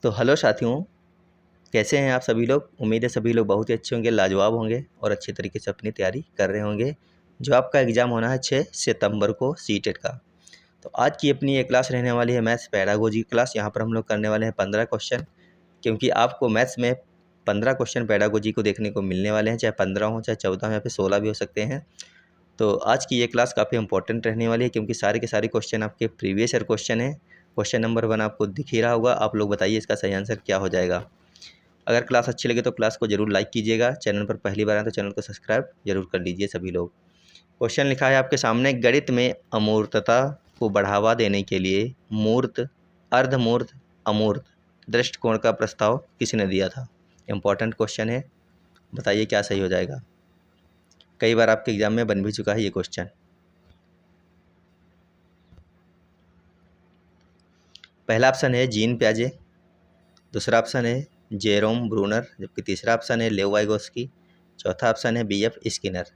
तो हेलो साथियों, कैसे हैं आप सभी लोग। उम्मीद है सभी लोग बहुत ही अच्छे होंगे, लाजवाब होंगे और अच्छे तरीके से अपनी तैयारी कर रहे होंगे। जो आपका एग्ज़ाम होना है 6 सितंबर को सीटेट का। तो आज की अपनी ये क्लास रहने वाली है मैथ्स पेडागोजी क्लास। यहाँ पर हम लोग करने वाले हैं 15 क्वेश्चन, क्योंकि आपको मैथ्स में 15 क्वेश्चन पेडागोजी को देखने को मिलने वाले हैं, चाहे 15 हो, चाहे 14 हो, या फिर 16 भी हो सकते हैं। तो आज की ये क्लास काफ़ी इंपॉर्टेंट रहने वाली है, क्योंकि सारे के सारे क्वेश्चन आपके प्रीवियस ईयर क्वेश्चन हैं। क्वेश्चन नंबर 1 आपको दिख ही रहा होगा। आप लोग बताइए इसका सही आंसर क्या हो जाएगा। अगर क्लास अच्छी लगे तो क्लास को जरूर लाइक कीजिएगा। चैनल पर पहली बार आए तो चैनल को सब्सक्राइब जरूर कर लीजिए सभी लोग। क्वेश्चन लिखा है आपके सामने, गणित में अमूर्तता को बढ़ावा देने के लिए मूर्त, अर्धमूर्त, अमूर्त दृष्टिकोण का प्रस्ताव किसने दिया था। इंपॉर्टेंट क्वेश्चन है, बताइए क्या सही हो जाएगा। कई बार आपके एग्जाम में बन भी चुका है ये क्वेश्चन। पहला ऑप्शन है जीन पियाजे, दूसरा ऑप्शन है जेरोम ब्रूनर, जबकि तीसरा ऑप्शन है लेव वाइगोस्की, चौथा ऑप्शन है बीएफ स्किनर।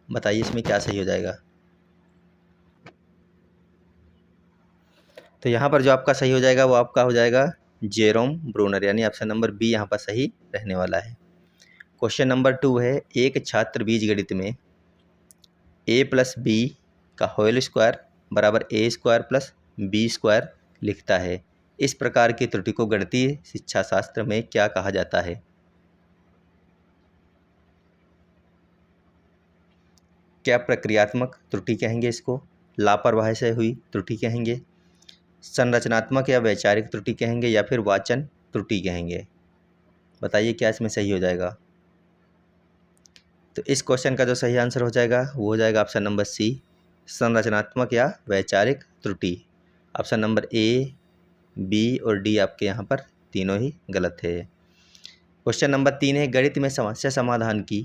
बताइए इसमें क्या सही हो जाएगा। तो यहाँ पर जो आपका सही हो जाएगा वो आपका हो जाएगा जेरोम ब्रूनर, यानी ऑप्शन नंबर बी यहाँ पर सही रहने वाला है। क्वेश्चन नंबर 2 है, एक छात्र बीजगणित में a प्लस बी का होल स्क्वायर बराबर a square plus B square लिखता है। इस प्रकार की त्रुटि को गणितीय शिक्षा शास्त्र में क्या कहा जाता है। क्या प्रक्रियात्मक त्रुटि कहेंगे इसको, लापरवाही से हुई त्रुटि कहेंगे, संरचनात्मक या वैचारिक त्रुटि कहेंगे, या फिर वाचन त्रुटि कहेंगे। बताइए क्या इसमें सही हो जाएगा। तो इस क्वेश्चन का जो सही आंसर हो जाएगा वो हो जाएगा ऑप्शन नंबर सी, संरचनात्मक या वैचारिक त्रुटि। ऑप्शन नंबर ए, बी और डी आपके यहाँ पर तीनों ही गलत है। क्वेश्चन नंबर 3 है, गणित में समस्या समाधान की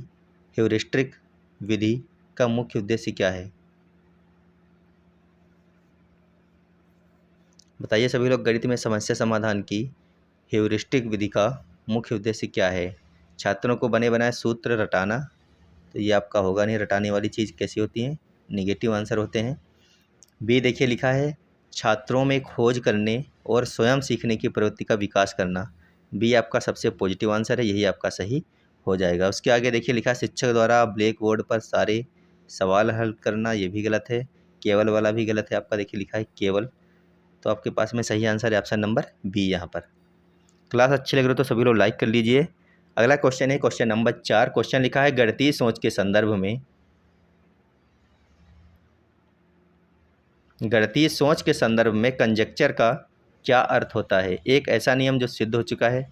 ह्यूरिस्टिक विधि का मुख्य उद्देश्य क्या है। बताइए सभी लोग, गणित में समस्या समाधान की ह्यूरिस्टिक विधि का मुख्य उद्देश्य क्या है। छात्रों को बने बनाए सूत्र रटाना, तो ये आपका होगा नहीं। रटाने वाली चीज़ कैसी होती है, निगेटिव आंसर होते हैं। बी देखिए लिखा है, छात्रों में खोज करने और स्वयं सीखने की प्रवृत्ति का विकास करना। बी आपका सबसे पॉजिटिव आंसर है, यही आपका सही हो जाएगा। उसके आगे देखिए लिखा है, शिक्षक द्वारा ब्लैक बोर्ड पर सारे सवाल हल करना, ये भी गलत है। केवल वाला भी गलत है आपका, देखिए लिखा है केवल। तो आपके पास में सही आंसर है ऑप्शन नंबर बी यहाँ पर। क्लास अच्छी लग रही तो सभी लोग लाइक कर लीजिए। अगला क्वेश्चन है क्वेश्चन नंबर 4। क्वेश्चन लिखा है, गणितीय सोच के संदर्भ में, गणितीय सोच के संदर्भ में कंजक्चर का क्या अर्थ होता है। एक ऐसा नियम जो सिद्ध हो चुका है,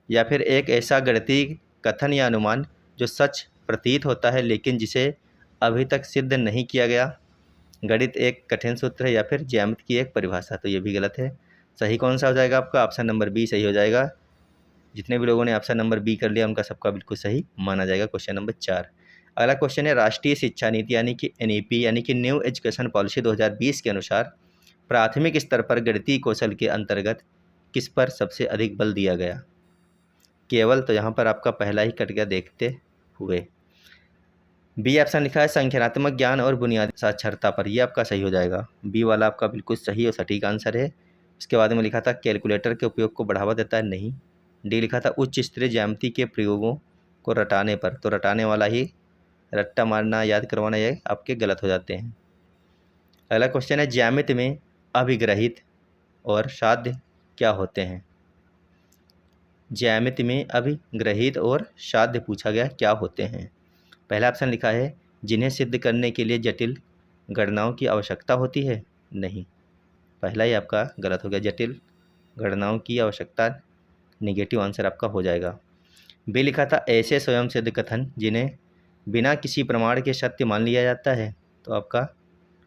या फिर एक ऐसा गणितीय कथन या अनुमान जो सच प्रतीत होता है लेकिन जिसे अभी तक सिद्ध नहीं किया गया। गणित एक कठिन सूत्र है, या फिर ज्यामिति की एक परिभाषा। तो ये भी गलत है। सही कौन सा हो जाएगा आपका, ऑप्शन नंबर बी सही हो जाएगा। जितने भी लोगों ने ऑप्शन नंबर बी कर लिया उनका सबका बिल्कुल सही माना जाएगा क्वेश्चन नंबर 4। अगला क्वेश्चन है, राष्ट्रीय शिक्षा नीति यानी कि एनईपी यानी कि न्यू एजुकेशन पॉलिसी 2020 के अनुसार प्राथमिक स्तर पर गणितीय कौशल के अंतर्गत किस पर सबसे अधिक बल दिया गया। केवल, तो यहाँ पर आपका पहला ही कट गया देखते हुए। बी ऑप्शन लिखा है, संख्यात्मक ज्ञान और बुनियादी साक्षरता पर, यह आपका सही हो जाएगा। बी वाला आपका बिल्कुल सही और सटीक आंसर है। उसके बाद में लिखा था कैलकुलेटर के उपयोग को बढ़ावा देता है, नहीं। डी लिखा था उच्च स्तरीय ज्यामिति के प्रयोगों को रटाने पर, तो रटाने वाला ही, रट्टा मारना याद करवाना, ये आपके गलत हो जाते हैं। अगला क्वेश्चन है, ज्यामिति में अभिग्रहित और साध्य क्या होते हैं। ज्यामिति में अभिग्रहित और साध्य पूछा गया क्या होते हैं। पहला ऑप्शन लिखा है, जिन्हें सिद्ध करने के लिए जटिल गणनाओं की आवश्यकता होती है, नहीं। पहला ही आपका गलत हो गया, जटिल गणनाओं की आवश्यकता निगेटिव आंसर आपका हो जाएगा। बी लिखा था, ऐसे स्वयं सिद्ध कथन जिन्हें बिना किसी प्रमाण के सत्य मान लिया जाता है, तो आपका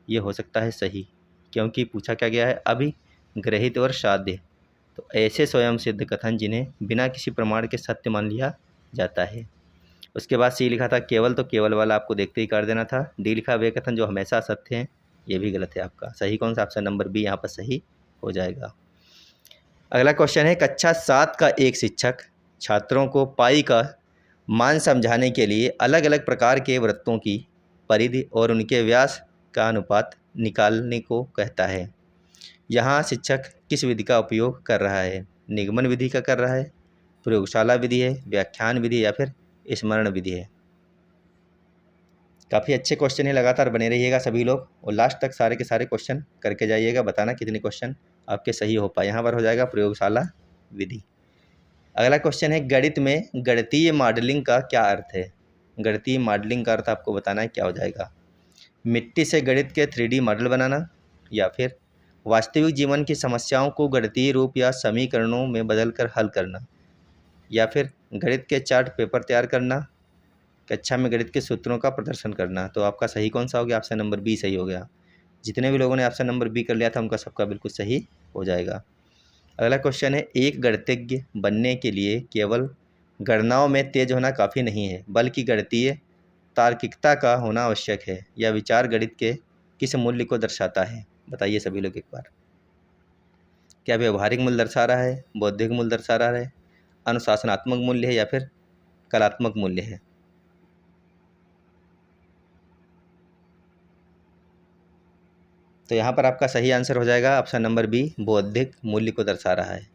ये हो सकता है सही, क्योंकि पूछा क्या गया है, अभिग्रहित और साध्य। तो ऐसे स्वयं सिद्ध कथन जिन्हें बिना किसी प्रमाण के सत्य मान लिया जाता है। उसके बाद सी लिखा था केवल, तो केवल वाला आपको देखते ही कर देना था। डी लिखा वे कथन जो हमेशा सत्य हैं, ये भी गलत है आपका। सही कौन सा, ऑप्शन नंबर बी यहाँ पर सही हो जाएगा। अगला क्वेश्चन है, कक्षा 7 का एक शिक्षक छात्रों को पाई का मान समझाने के लिए अलग अलग प्रकार के वृत्तों की परिधि और उनके व्यास का अनुपात निकालने को कहता है। यहाँ शिक्षक किस विधि का उपयोग कर रहा है? निगमन विधि का कर रहा है, प्रयोगशाला विधि है, व्याख्यान विधि या फिर स्मरण विधि है? काफ़ी अच्छे क्वेश्चन है, लगातार बने रहिएगा सभी लोग और लास्ट तक सारे के सारे क्वेश्चन करके जाइएगा, बताना कितने क्वेश्चन आपके सही हो पाए। यहाँ पर हो जाएगा प्रयोगशाला विधि। अगला क्वेश्चन है, गणित में गणितीय मॉडलिंग का क्या अर्थ है? गणितीय मॉडलिंग का अर्थ आपको बताना है, क्या हो जाएगा? मिट्टी से गणित के 3D मॉडल बनाना, या फिर वास्तविक जीवन की समस्याओं को गणितीय रूप या समीकरणों में बदलकर हल करना, या फिर गणित के चार्ट पेपर तैयार करना, कक्षा में गणित के सूत्रों का प्रदर्शन करना। तो आपका सही कौन सा हो गया? ऑप्शन नंबर बी सही हो गया। जितने भी लोगों ने ऑप्शन नंबर बी कर लिया था उनका सबका बिल्कुल सही हो जाएगा। अगला क्वेश्चन है, एक गणितज्ञ बनने के लिए केवल गणनाओं में तेज होना काफ़ी नहीं है, बल्कि गणितीय तार्किकता का होना आवश्यक है। यह विचार गणित के किस मूल्य को दर्शाता है? बताइए सभी लोग एक बार। क्या व्यवहारिक मूल्य दर्शा रहा है, बौद्धिक मूल्य दर्शा रहा है, अनुशासनात्मक मूल्य है या फिर कलात्मक मूल्य है? तो यहाँ पर आपका सही आंसर हो जाएगा ऑप्शन नंबर बी, बौद्धिक मूल्य को दर्शा रहा है।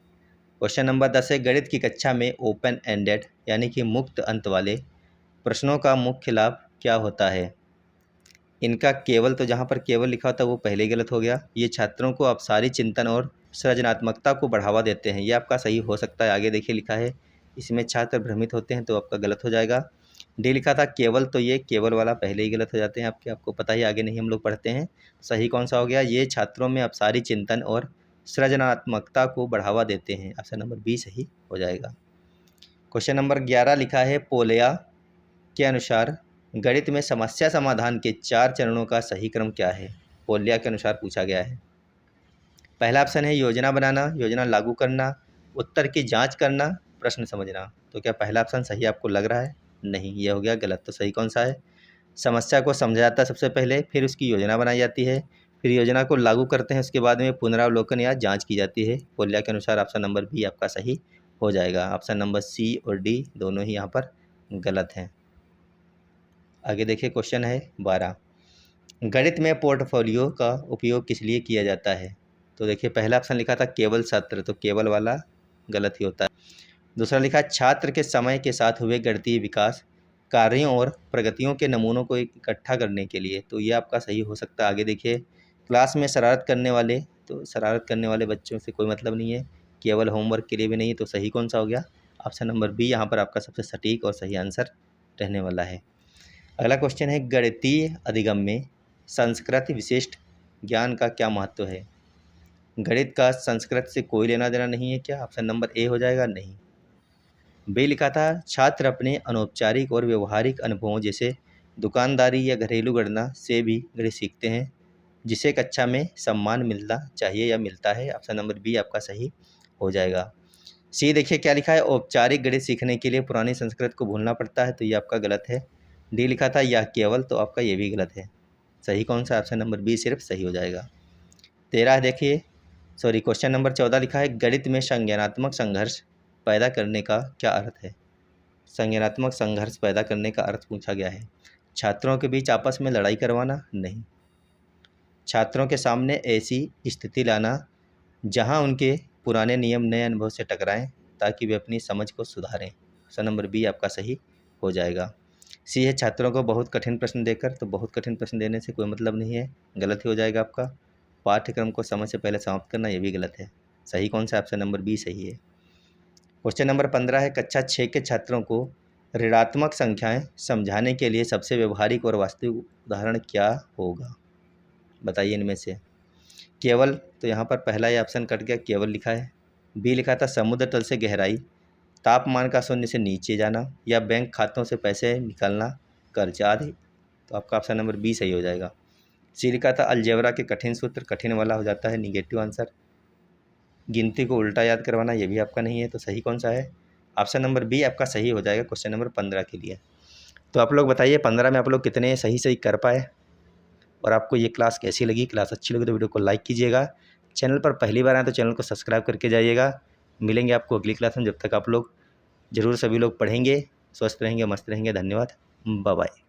क्वेश्चन नंबर 10 है, गणित की कक्षा में ओपन एंडेड यानी कि मुक्त अंत वाले प्रश्नों का मुख्य लाभ क्या होता है? इनका केवल, तो जहाँ पर केवल लिखा होता है वो पहले गलत हो गया। ये छात्रों को अपसारी चिंतन और सृजनात्मकता को बढ़ावा देते हैं, ये आपका सही हो सकता है। आगे देखिए लिखा है, इसमें छात्र भ्रमित होते हैं, तो आपका गलत हो जाएगा। डी लिखा था केवल, तो ये केवल वाला पहले ही गलत हो जाते हैं आपको पता ही, आगे नहीं हम लोग पढ़ते हैं। सही कौन सा हो गया? ये छात्रों में अपसारी चिंतन और सृजनात्मकता को बढ़ावा देते हैं। ऑप्शन नंबर बी सही हो जाएगा। क्वेश्चन नंबर 11 लिखा है, पोलिया के अनुसार गणित में समस्या समाधान के 4 चरणों का सही क्रम क्या है? पोलिया के अनुसार पूछा गया है। पहला ऑप्शन है योजना बनाना, योजना लागू करना, उत्तर की जांच करना, प्रश्न समझना। तो क्या पहला ऑप्शन सही आपको लग रहा है? नहीं, ये हो गया गलत। तो सही कौन सा है? समस्या को समझा जाता है सबसे पहले, फिर उसकी योजना बनाई जाती है, फिर योजना को लागू करते हैं, उसके बाद में पुनरावलोकन या जांच की जाती है। पोलिया के अनुसार ऑप्शन नंबर बी आपका सही हो जाएगा। ऑप्शन नंबर सी और डी दोनों ही यहाँ पर गलत हैं। आगे देखिए क्वेश्चन है 12, गणित में पोर्टफोलियो का उपयोग किस लिए किया जाता है? तो देखिए पहला ऑप्शन लिखा था केवल सत्र, तो केवल वाला गलत ही होता है। दूसरा लिखा है छात्र के समय के साथ हुए गणितीय विकास कार्यों और प्रगतियों के नमूनों को इकट्ठा करने के लिए, तो ये आपका सही हो सकता है। आगे देखिए, क्लास में शरारत करने वाले, तो शरारत करने वाले बच्चों से कोई मतलब नहीं है, केवल होमवर्क के लिए भी नहीं। तो सही कौन सा हो गया? ऑप्शन नंबर बी यहाँ पर आपका सबसे सटीक और सही आंसर रहने वाला है। अगला क्वेश्चन है, गणितीय अधिगम में संस्कृत विशिष्ट ज्ञान का क्या महत्व है? गणित का संस्कृत से कोई लेना देना नहीं है क्या? ऑप्शन नंबर ए हो जाएगा नहीं। बी लिखा था छात्र अपने अनौपचारिक और व्यवहारिक अनुभवों जैसे दुकानदारी या घरेलू गणना से भी गणित सीखते हैं, जिसे कक्षा में सम्मान मिलना चाहिए या मिलता है। ऑप्शन नंबर बी आपका सही हो जाएगा। सी देखिए क्या लिखा है, औपचारिक गणित सीखने के लिए पुरानी संस्कृत को भूलना पड़ता है, तो ये आपका गलत है। डी लिखा था यह केवल, तो आपका ये भी गलत है। सही कौन सा? ऑप्शन नंबर बी सिर्फ सही हो जाएगा। 13 देखिए, क्वेश्चन नंबर 14 लिखा है, गणित में संज्ञानात्मक संघर्ष पैदा करने का क्या अर्थ है? संज्ञानात्मक संघर्ष पैदा करने का अर्थ पूछा गया है। छात्रों के बीच आपस में लड़ाई करवाना? नहीं। छात्रों के सामने ऐसी स्थिति लाना जहां उनके पुराने नियम नए अनुभव से टकराएं, ताकि वे अपनी समझ को सुधारें। ऑप्शन नंबर बी आपका सही हो जाएगा। सी है छात्रों को बहुत कठिन प्रश्न देकर, तो बहुत कठिन प्रश्न देने से कोई मतलब नहीं है, गलत ही हो जाएगा आपका। पाठ्यक्रम को समय से पहले समाप्त करना, ये भी गलत है। सही कौन सा? ऑप्शन नंबर बी सही है। क्वेश्चन नंबर 15 है, कक्षा 6 के छात्रों को ऋणात्मक संख्याएं समझाने के लिए सबसे व्यवहारिक और वास्तविक उदाहरण क्या होगा? बताइए इनमें से। केवल, तो यहाँ पर पहला ही ऑप्शन कट गया, केवल लिखा है। बी लिखा था समुद्र तल से गहराई, तापमान का शून्य से नीचे जाना, या बैंक खातों से पैसे निकालना, कर्ज आदि। तो आपका ऑप्शन नंबर बी सही हो जाएगा। सी लिखा था अलजेब्रा के कठिन सूत्र, कठिन वाला हो जाता है निगेटिव आंसर। गिनती को उल्टा याद करवाना, ये भी आपका नहीं है। तो सही कौन सा है? ऑप्शन नंबर बी आपका सही हो जाएगा क्वेश्चन नंबर 15 के लिए। तो आप लोग बताइए 15 में आप लोग कितने सही कर पाए, और आपको ये क्लास कैसी लगी? क्लास अच्छी लगी तो वीडियो को लाइक कीजिएगा। चैनल पर पहली बार आए तो चैनल को सब्सक्राइब करके जाइएगा। मिलेंगे आपको अगली क्लास में, जब तक आप लोग ज़रूर सभी लोग पढ़ेंगे, स्वस्थ रहेंगे, मस्त रहेंगे। धन्यवाद, बाय बाय।